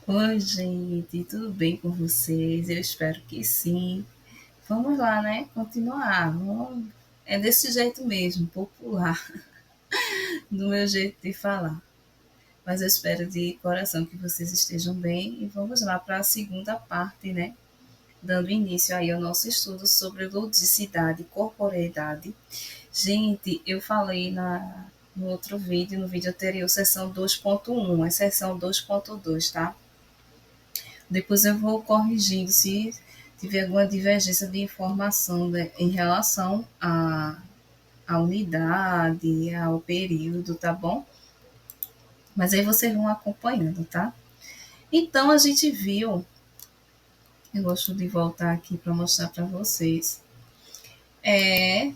Oi, gente, tudo bem com vocês? Eu espero que sim. Vamos lá, né? Continuar. É desse jeito mesmo, popular, do meu jeito de falar. Mas eu espero de coração que vocês estejam bem e vamos lá para a segunda parte, né? Dando início aí ao nosso estudo sobre ludicidade e corporeidade. Gente, eu falei no outro vídeo, no vídeo anterior, sessão 2.1, é sessão 2.2, tá? Depois eu vou corrigindo se tiver alguma divergência de informação, né, em relação à unidade, ao período, tá bom? Mas aí vocês vão acompanhando, tá? Então a gente viu, eu gosto de voltar aqui para mostrar para vocês, é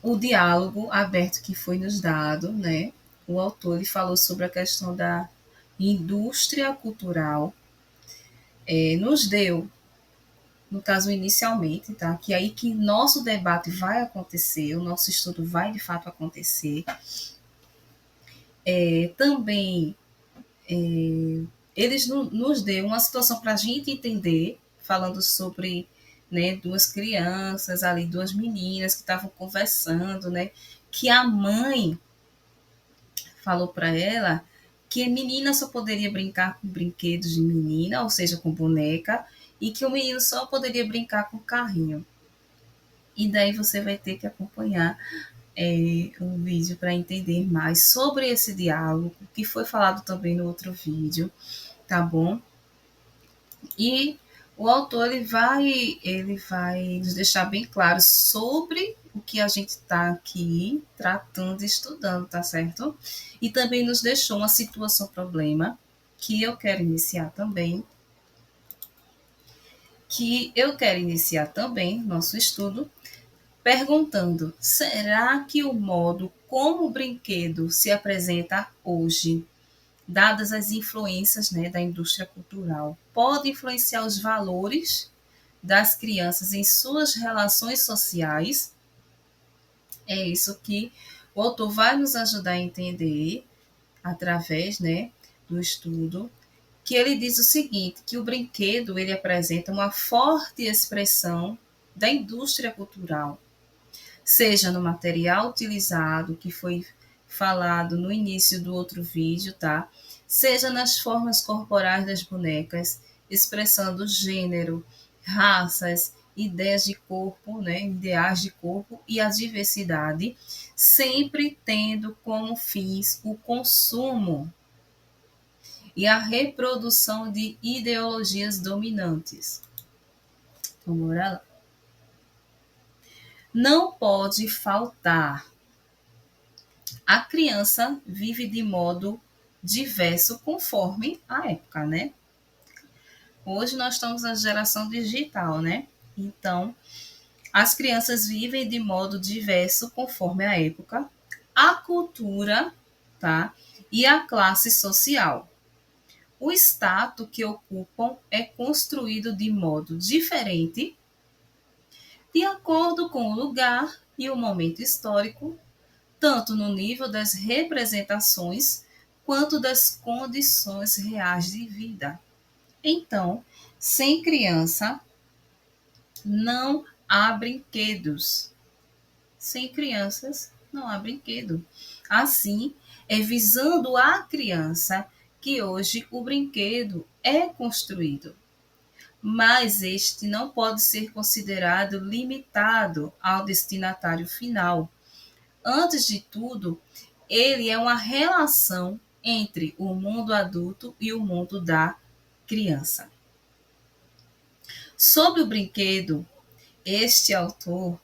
o diálogo aberto que foi nos dado, né? O autor ele falou sobre a questão da indústria cultural, nos deu, no caso inicialmente, tá? Que é aí que nosso debate vai acontecer, o nosso estudo vai de fato acontecer. Também eles nos deu uma situação para a gente entender, falando sobre, né, duas crianças ali, duas meninas que estavam conversando, né? Que a mãe falou para ela que a menina só poderia brincar com brinquedos de menina, ou seja, com boneca, e que o menino só poderia brincar com carrinho. E daí você vai ter que acompanhar o vídeo para entender mais sobre esse diálogo, que foi falado também no outro vídeo, tá bom? E o autor ele vai nos deixar bem claro sobre o que a gente está aqui tratando e estudando, tá certo? E também nos deixou uma situação problema que eu quero iniciar também, nosso estudo perguntando: será que o modo como o brinquedo se apresenta hoje, dadas as influências, né, da indústria cultural, pode influenciar os valores das crianças em suas relações sociais? É isso que o autor vai nos ajudar a entender através, né, do estudo, que ele diz o seguinte, que o brinquedo ele apresenta uma forte expressão da indústria cultural, seja no material utilizado, que foi falado no início do outro vídeo, tá? Seja nas formas corporais das bonecas, expressando gênero, raças, ideias de corpo, né, ideais de corpo e a diversidade, sempre tendo como fins o consumo e a reprodução de ideologias dominantes. Vamos lá. Não pode faltar. A criança vive de modo diverso conforme a época, né? Hoje nós estamos na geração digital, né? Então, as crianças vivem de modo diverso conforme a época, a cultura, tá? E a classe social. O status que ocupam é construído de modo diferente, de acordo com o lugar e o momento histórico, tanto no nível das representações quanto das condições reais de vida. Então, sem criança, não há brinquedos. Sem crianças, não há brinquedo. Assim, é visando a criança que hoje o brinquedo é construído. Mas este não pode ser considerado limitado ao destinatário final. Antes de tudo, ele é uma relação entre o mundo adulto e o mundo da criança. Sobre o brinquedo, este autor,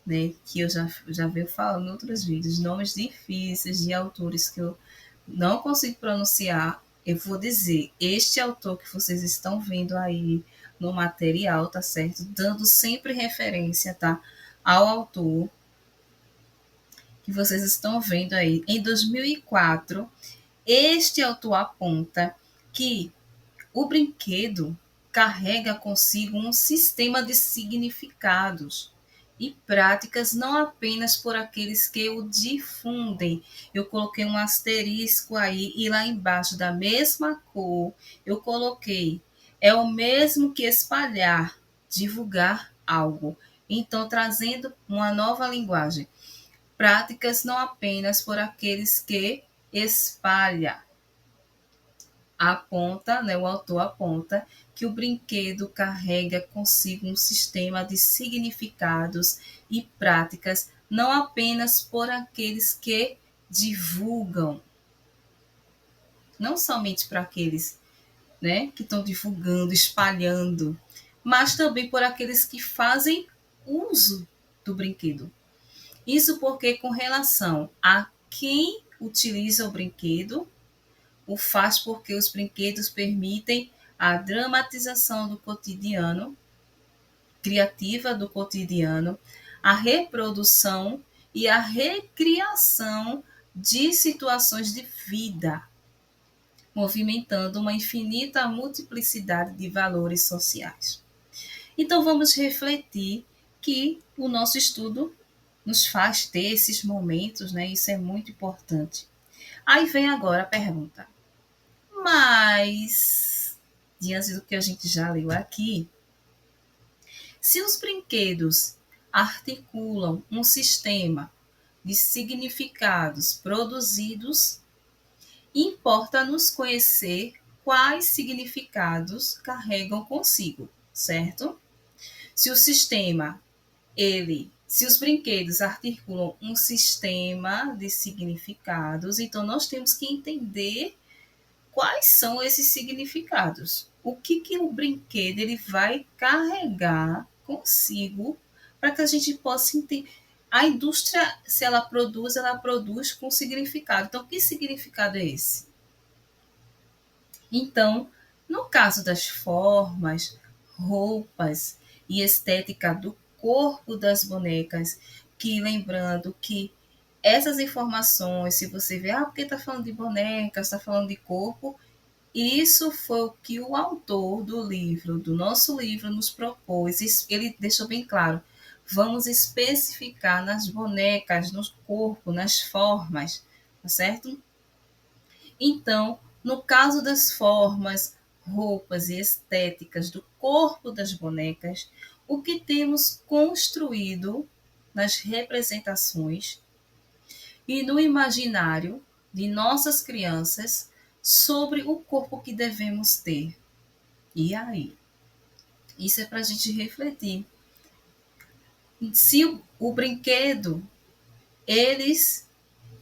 né, que eu já venho falando em outros vídeos, nomes difíceis de autores que eu não consigo pronunciar, eu vou dizer, este autor que vocês estão vendo aí no material, tá certo? Dando sempre referência, tá? Ao autor que vocês estão vendo aí. Em 2004, este autor aponta que o brinquedo carrega consigo um sistema de significados e práticas não apenas por aqueles que o difundem. Eu coloquei um asterisco aí e lá embaixo da mesma cor eu coloquei é o mesmo que espalhar, divulgar algo. Então, trazendo uma nova linguagem. Práticas não apenas por aqueles que espalham. Aponta, né, o autor aponta que o brinquedo carrega consigo um sistema de significados e práticas não apenas por aqueles que divulgam, não somente para aqueles, né, que estão divulgando, espalhando, mas também por aqueles que fazem uso do brinquedo. Isso porque, com relação a quem utiliza o brinquedo, o faz porque os brinquedos permitem a dramatização do cotidiano, criativa do cotidiano, a reprodução e a recriação de situações de vida, movimentando uma infinita multiplicidade de valores sociais. Então, vamos refletir que o nosso estudo nos faz ter esses momentos, né? Isso é muito importante. Aí vem agora a pergunta: mas, diante do que a gente já leu aqui, se os brinquedos articulam um sistema de significados produzidos, importa-nos conhecer quais significados carregam consigo, certo? Se o sistema, se os brinquedos articulam um sistema de significados, então nós temos que entender quais são esses significados. O que o brinquedo ele vai carregar consigo para que a gente possa entender. A indústria, se ela produz com significado. Então, que significado é esse? Então, no caso das formas, roupas e estética do corpo das bonecas, que lembrando que essas informações, se você vê, porque está falando de bonecas, está falando de corpo, isso foi o que o autor do livro, do nosso livro, nos propôs. Ele deixou bem claro. Vamos especificar nas bonecas, no corpo, nas formas, tá certo? Então, no caso das formas, roupas e estéticas do corpo das bonecas, o que temos construído nas representações e no imaginário de nossas crianças sobre o corpo que devemos ter. E aí? Isso é para a gente refletir. Se o brinquedo, eles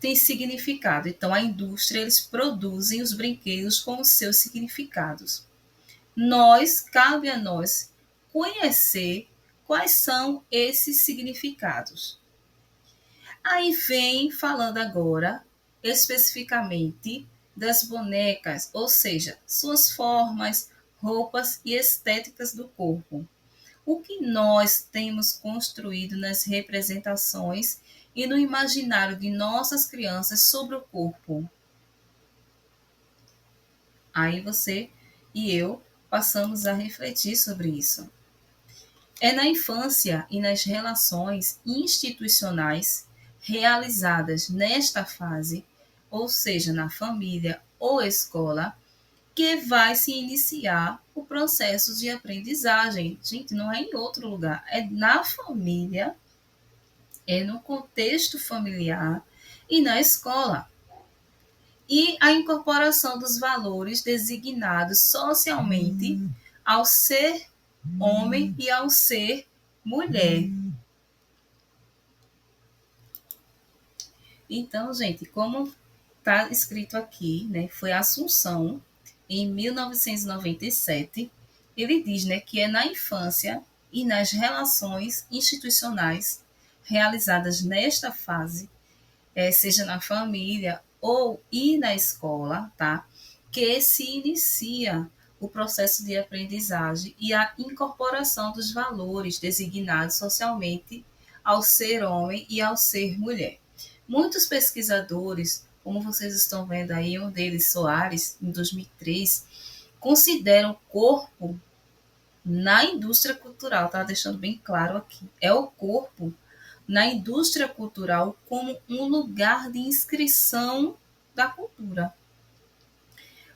têm significado, então a indústria, eles produzem os brinquedos com os seus significados. Cabe a nós conhecer quais são esses significados. Aí vem falando agora especificamente das bonecas, ou seja, suas formas, roupas e estéticas do corpo. O que nós temos construído nas representações e no imaginário de nossas crianças sobre o corpo. Aí você e eu passamos a refletir sobre isso. É na infância e nas relações institucionais realizadas nesta fase, ou seja, na família ou escola, que vai se iniciar o processo de aprendizagem. Gente, não é em outro lugar, é na família, é no contexto familiar e na escola. E a incorporação dos valores designados socialmente ao ser homem e ao ser mulher. Então, gente, como está escrito aqui, né, foi a Assunção, em 1997, ele diz, né, que é na infância e nas relações institucionais realizadas nesta fase, seja na família ou e na escola, tá, que se inicia o processo de aprendizagem e a incorporação dos valores designados socialmente ao ser homem e ao ser mulher. Muitos pesquisadores, como vocês estão vendo aí, um deles, Soares, em 2003, consideram o corpo na indústria cultural, tá deixando bem claro aqui, é o corpo na indústria cultural como um lugar de inscrição da cultura.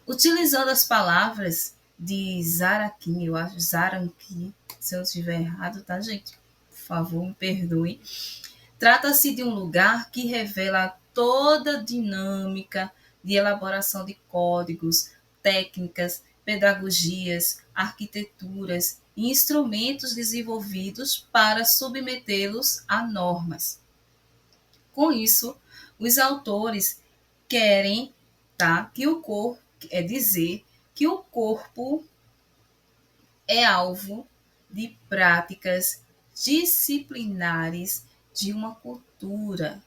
Utilizando as palavras de Zarakin, eu acho, Zaranki, se eu estiver errado, tá, gente? Por favor, me perdoe. Trata-se de um lugar que revela toda a dinâmica de elaboração de códigos, técnicas, pedagogias, arquiteturas e instrumentos desenvolvidos para submetê-los a normas. Com isso, os autores querem, tá, que o corpo é dizer que o corpo é alvo de práticas disciplinares de uma cultura,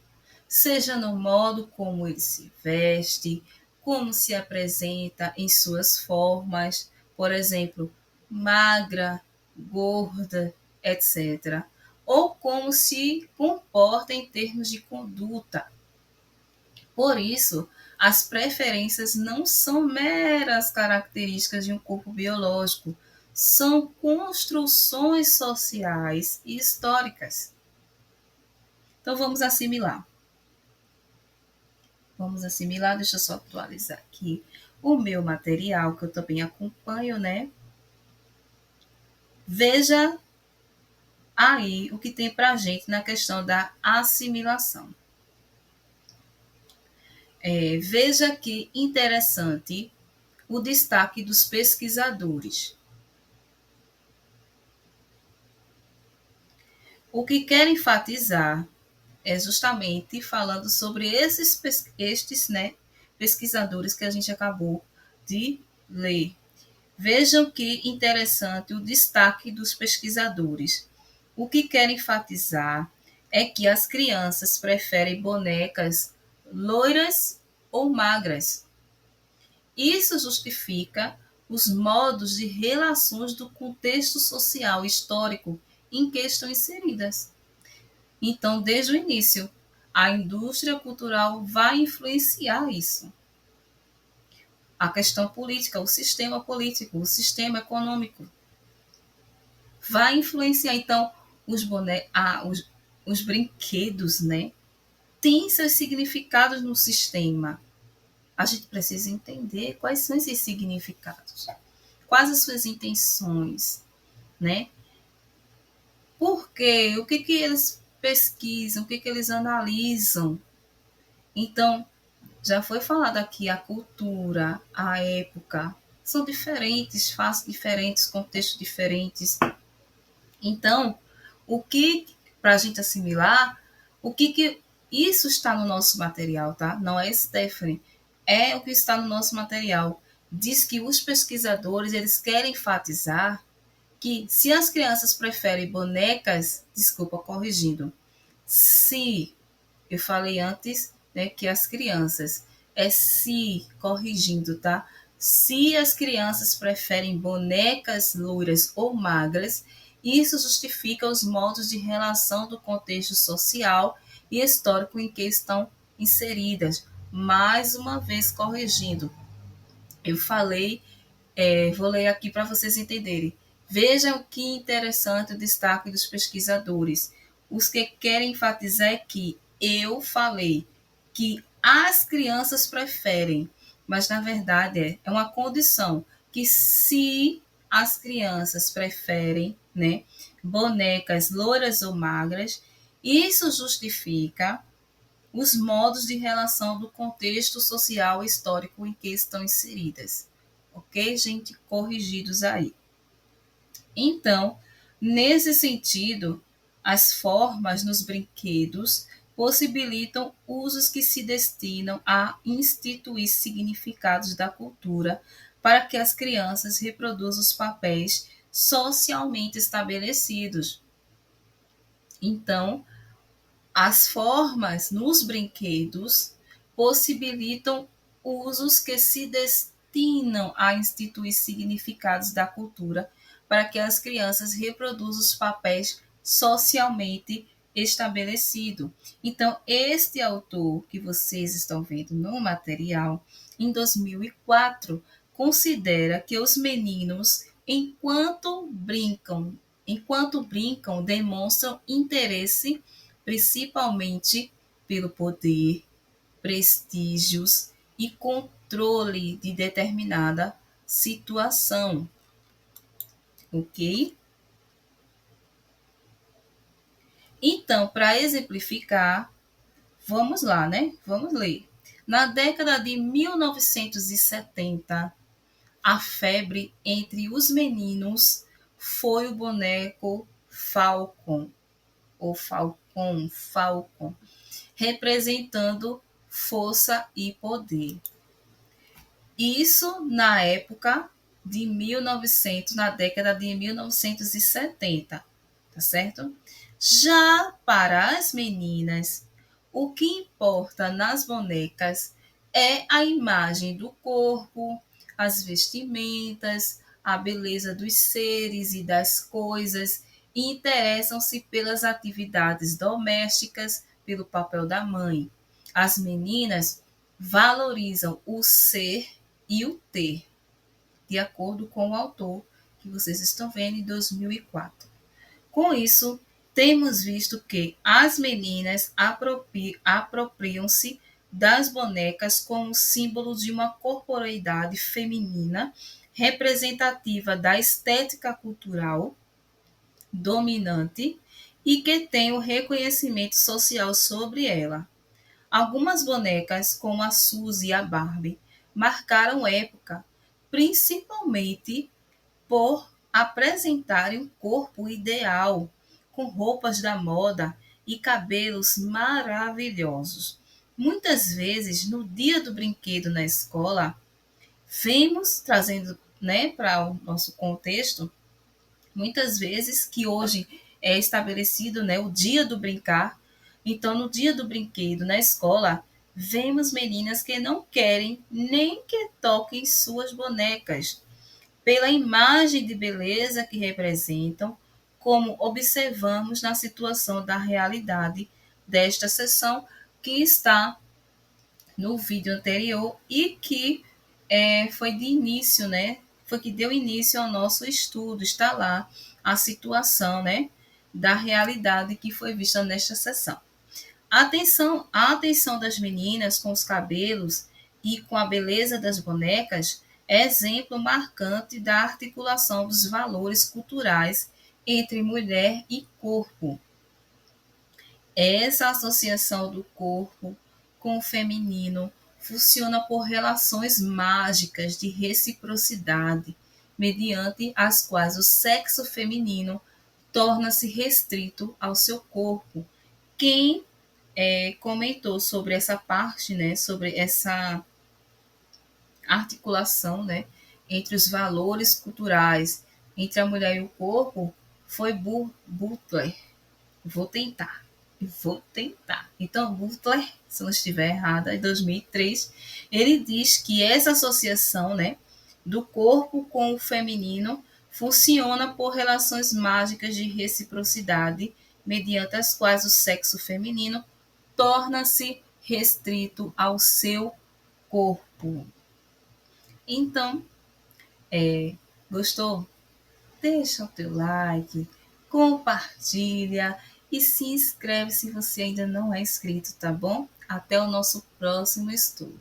seja no modo como ele se veste, como se apresenta em suas formas, por exemplo, magra, gorda, etc., ou como se comporta em termos de conduta. Por isso, as preferências não são meras características de um corpo biológico, são construções sociais e históricas. Então vamos assimilar. Deixa eu só atualizar aqui o meu material, que eu também acompanho, né? Veja aí o que tem para a gente na questão da assimilação. Veja que interessante o destaque dos pesquisadores. O que quer enfatizar é justamente falando sobre estes, né, pesquisadores que a gente acabou de ler. Vejam que interessante o destaque dos pesquisadores. O que quer enfatizar é que as crianças preferem bonecas loiras ou magras. Isso justifica os modos de relações do contexto social histórico em que estão inseridas. Então, desde o início, a indústria cultural vai influenciar isso. A questão política, o sistema político, o sistema econômico vai influenciar. Então, os brinquedos, né, têm seus significados no sistema. A gente precisa entender quais são esses significados, quais as suas intenções, né? Por quê? O que que eles pesquisam, o que que eles analisam. Então, já foi falado aqui a cultura, a época, são diferentes, faces diferentes, contextos diferentes. Então, o que, para a gente assimilar, o que isso está no nosso material, tá? Não é Stephanie, é o que está no nosso material. Diz que os pesquisadores, eles querem enfatizar que se as crianças preferem bonecas, desculpa, corrigindo, se eu falei antes, né, que as crianças, é se corrigindo, tá? Se as crianças preferem bonecas loiras ou magras, isso justifica os modos de relação do contexto social e histórico em que estão inseridas. Mais uma vez corrigindo, eu falei, vou ler aqui para vocês entenderem. Vejam que interessante o destaque dos pesquisadores. Os que querem enfatizar é que eu falei que as crianças preferem, mas na verdade é uma condição que se as crianças preferem, né, bonecas loiras ou magras, isso justifica os modos de relação do contexto social e histórico em que estão inseridas. Ok, gente? Corrigidos aí. Então, nesse sentido, as formas nos brinquedos possibilitam usos que se destinam a instituir significados da cultura para que as crianças reproduzam os papéis socialmente estabelecidos. Então, as formas nos brinquedos possibilitam usos que se destinam a instituir significados da cultura para que as crianças reproduzam os papéis socialmente estabelecidos. Então, este autor que vocês estão vendo no material, em 2004, considera que os meninos enquanto brincam, demonstram interesse principalmente pelo poder, prestígios e controle de determinada situação, ok? Então, para exemplificar, vamos lá, né? Vamos ler. Na década de 1970, a febre entre os meninos foi o boneco Falcon, ou Falcon, representando força e poder. Isso na época de 1900, na década de 1970, tá certo? Já para as meninas, o que importa nas bonecas é a imagem do corpo, as vestimentas, a beleza dos seres e das coisas, e interessam-se pelas atividades domésticas, pelo papel da mãe. As meninas valorizam o ser e o ter, de acordo com o autor que vocês estão vendo em 2004. Com isso, temos visto que as meninas apropriam-se das bonecas como símbolo de uma corporeidade feminina representativa da estética cultural dominante e que tem o reconhecimento social sobre ela. Algumas bonecas, como a Suzy e a Barbie, marcaram época, principalmente por apresentarem um corpo ideal, com roupas da moda e cabelos maravilhosos. Muitas vezes, no dia do brinquedo na escola, vemos, trazendo, né, para o nosso contexto, muitas vezes que hoje é estabelecido, né, o dia do brincar. Então, no dia do brinquedo na escola, vemos meninas que não querem nem que toquem suas bonecas, pela imagem de beleza que representam, como observamos na situação da realidade desta sessão que está no vídeo anterior e que foi de início, né? Foi que deu início ao nosso estudo, está lá a situação, né? Da realidade que foi vista nesta sessão. A atenção das meninas com os cabelos e com a beleza das bonecas é exemplo marcante da articulação dos valores culturais entre mulher e corpo. Essa associação do corpo com o feminino funciona por relações mágicas de reciprocidade, mediante as quais o sexo feminino torna-se restrito ao seu corpo. Quem comentou sobre essa parte, né, sobre essa articulação, né, entre os valores culturais, entre a mulher e o corpo, foi Butler. Vou tentar. Então, Butler, se não estiver errada, em 2003, ele diz que essa associação, né, do corpo com o feminino funciona por relações mágicas de reciprocidade, mediante as quais o sexo feminino torna-se restrito ao seu corpo. Então, gostou? Deixa o teu like, compartilha e se inscreve se você ainda não é inscrito, tá bom? Até o nosso próximo estudo.